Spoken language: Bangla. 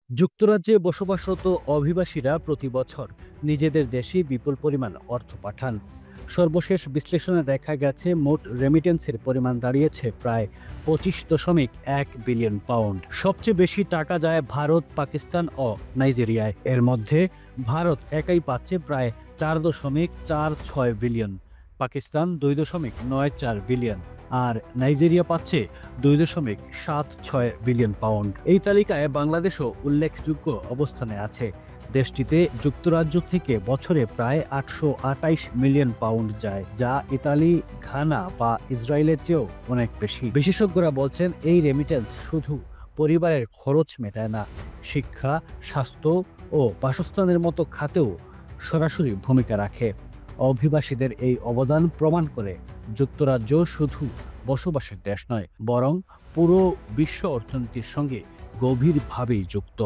যুক্তরাজ্যে বসবাসরত অভিবাসীরা প্রতি বছর নিজেদের দেশে বিপুল পরিমাণ অর্থ পাঠান। সর্বশেষ বিশ্লেষণে দেখা গেছে মোট রেমিটেন্সের পরিমাণ দাঁড়িয়েছে প্রায় 25.1 বিলিয়ন পাউন্ড। সবচেয়ে বেশি টাকা যায় ভারত, পাকিস্তান ও নাইজেরিয়ায়। এর মধ্যে ভারত একাই পাচ্ছে প্রায় 4.46 বিলিয়ন, পাকিস্তান 2.94 বিলিয়ন আর নাইজেরিয়া পাচ্ছে 2.76 বিলিয়ন পাউন্ড। এই তালিকায় বাংলাদেশও উল্লেখযোগ্য অবস্থানে আছে। দেশটিতে যুক্তরাজ্য থেকে বছরে প্রায় 828 মিলিয়ন পাউন্ড যায়, যা ইতালি, ঘানা বা ইসরায়েলের চেয়েও অনেক বেশি। বিশেষজ্ঞরা বলছেন এই রেমিটেন্স শুধু পরিবারের খরচ মেটায় না, শিক্ষা, স্বাস্থ্য ও বাসস্থানের মতো খাতেও সরাসরি ভূমিকা রাখে। অভিবাসীদের এই অবদান প্রমাণ করে যুক্তরাজ্য শুধু বসবাসের দেশ নয়, বরং পুরো বিশ্ব অর্থনীতির সঙ্গে গভীরভাবেই যুক্ত।